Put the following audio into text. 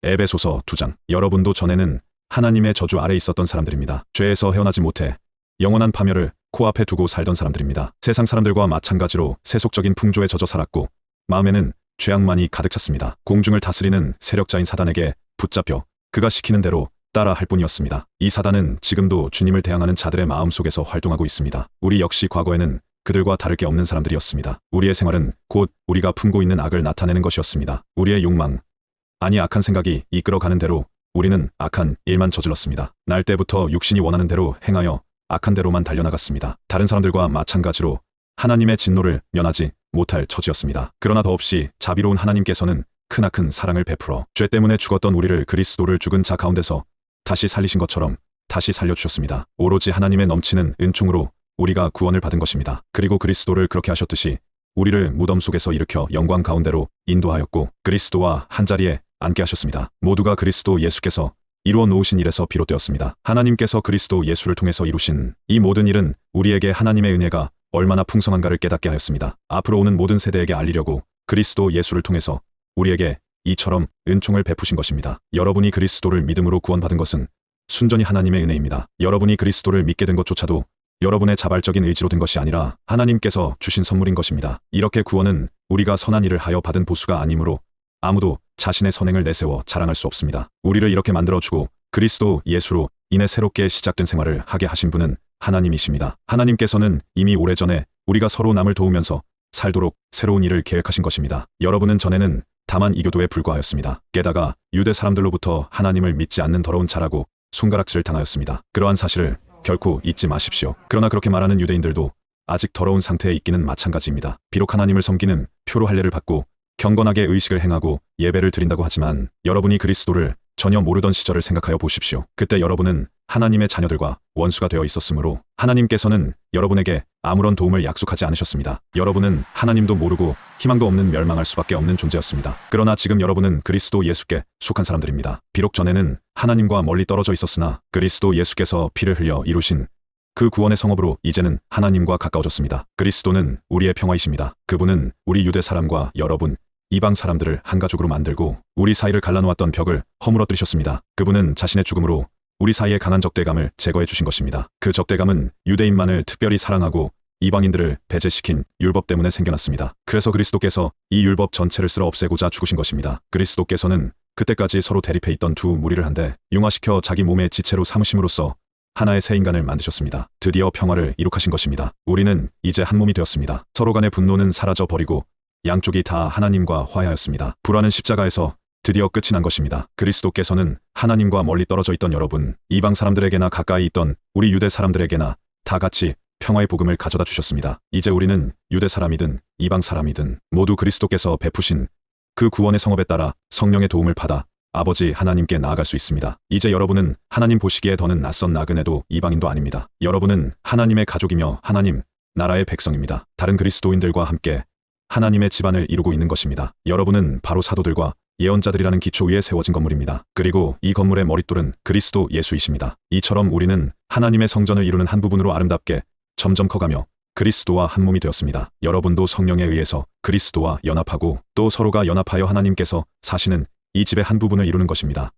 에베소서 2장. 여러분도 전에는 하나님의 저주 아래 있었던 사람들입니다. 죄에서 헤어나지 못해 영원한 파멸을 코앞에 두고 살던 사람들입니다. 세상 사람들과 마찬가지로 세속적인 풍조에 젖어 살았고 마음에는 죄악만이 가득 찼습니다. 공중을 다스리는 세력자인 사단에게 붙잡혀 그가 시키는 대로 따라 할 뿐이었습니다. 이 사단은 지금도 주님을 대항하는 자들의 마음속에서 활동하고 있습니다. 우리 역시 과거에는 그들과 다를 게 없는 사람들이었습니다. 우리의 생활은 곧 우리가 품고 있는 악을 나타내는 것이었습니다. 우리의 욕망, 아니 악한 생각이 이끌어가는 대로 우리는 악한 일만 저질렀습니다. 날 때부터 육신이 원하는 대로 행하여 악한 대로만 달려나갔습니다. 다른 사람들과 마찬가지로 하나님의 진노를 면하지 못할 처지였습니다. 그러나 더없이 자비로운 하나님께서는 크나큰 사랑을 베풀어 죄 때문에 죽었던 우리를 그리스도를 죽은 자 가운데서 다시 살리신 것처럼 다시 살려주셨습니다. 오로지 하나님의 넘치는 은총으로 우리가 구원을 받은 것입니다. 그리고 그리스도를 그렇게 하셨듯이 우리를 무덤 속에서 일으켜 영광 가운데로 인도하였고 그리스도와 한자리에 앉게 하셨습니다. 모두가 그리스도 예수께서 이루어 놓으신 일에서 비롯되었습니다. 하나님께서 그리스도 예수를 통해서 이루신 이 모든 일은 우리에게 하나님의 은혜가 얼마나 풍성한가를 깨닫게 하였습니다. 앞으로 오는 모든 세대에게 알리려고 그리스도 예수를 통해서 우리에게 이처럼 은총을 베푸신 것입니다. 여러분이 그리스도를 믿음으로 구원받은 것은 순전히 하나님의 은혜입니다. 여러분이 그리스도를 믿게 된 것조차도 여러분의 자발적인 의지로 된 것이 아니라 하나님께서 주신 선물인 것입니다. 이렇게 구원은 우리가 선한 일을 하여 받은 보수가 아니므로 아무도 자신의 선행을 내세워 자랑할 수 없습니다. 우리를 이렇게 만들어주고 그리스도 예수로 인해 새롭게 시작된 생활을 하게 하신 분은 하나님이십니다. 하나님께서는 이미 오래전에 우리가 서로 남을 도우면서 살도록 새로운 일을 계획하신 것입니다. 여러분은 전에는 다만 이교도에 불과하였습니다. 게다가 유대 사람들로부터 하나님을 믿지 않는 더러운 자라고 손가락질을 당하였습니다. 그러한 사실을 결코 잊지 마십시오. 그러나 그렇게 말하는 유대인들도 아직 더러운 상태에 있기는 마찬가지입니다. 비록 하나님을 섬기는 표로 할례를 받고 경건하게 의식을 행하고 예배를 드린다고 하지만 여러분이 그리스도를 전혀 모르던 시절을 생각하여 보십시오. 그때 여러분은 하나님의 자녀들과 원수가 되어 있었으므로 하나님께서는 여러분에게 아무런 도움을 약속하지 않으셨습니다. 여러분은 하나님도 모르고 희망도 없는 멸망할 수밖에 없는 존재였습니다. 그러나 지금 여러분은 그리스도 예수께 속한 사람들입니다. 비록 전에는 하나님과 멀리 떨어져 있었으나 그리스도 예수께서 피를 흘려 이루신 그 구원의 성업으로 이제는 하나님과 가까워졌습니다. 그리스도는 우리의 평화이십니다. 그분은 우리 유대 사람과 여러분, 이방 사람들을 한 가족으로 만들고 우리 사이를 갈라놓았던 벽을 허물어뜨리셨습니다. 그분은 자신의 죽음으로 우리 사이의 강한 적대감을 제거해 주신 것입니다. 그 적대감은 유대인만을 특별히 사랑하고 이방인들을 배제시킨 율법 때문에 생겨났습니다. 그래서 그리스도께서 이 율법 전체를 쓸어 없애고자 죽으신 것입니다. 그리스도께서는 그때까지 서로 대립해 있던 두 무리를 한데 융화시켜 자기 몸의 지체로 삼으심으로써 하나의 새 인간을 만드셨습니다. 드디어 평화를 이룩하신 것입니다. 우리는 이제 한 몸이 되었습니다. 서로 간의 분노는 사라져 버리고 양쪽이 다 하나님과 화해하였습니다. 불화는 십자가에서 드디어 끝이 난 것입니다. 그리스도께서는 하나님과 멀리 떨어져 있던 여러분, 이방 사람들에게나 가까이 있던 우리 유대 사람들에게나 다 같이 평화의 복음을 가져다 주셨습니다. 이제 우리는 유대 사람이든 이방 사람이든 모두 그리스도께서 베푸신 그 구원의 성업에 따라 성령의 도움을 받아 아버지 하나님께 나아갈 수 있습니다. 이제 여러분은 하나님 보시기에 더는 낯선 나그네도 이방인도 아닙니다. 여러분은 하나님의 가족이며 하나님 나라의 백성입니다. 다른 그리스도인들과 함께 하나님의 집안을 이루고 있는 것입니다. 여러분은 바로 사도들과 예언자들이라는 기초 위에 세워진 건물입니다. 그리고 이 건물의 머릿돌은 그리스도 예수이십니다. 이처럼 우리는 하나님의 성전을 이루는 한 부분으로 아름답게 점점 커가며 그리스도와 한 몸이 되었습니다. 여러분도 성령에 의해서 그리스도와 연합하고 또 서로가 연합하여 하나님께서 사시는 이 집의 한 부분을 이루는 것입니다.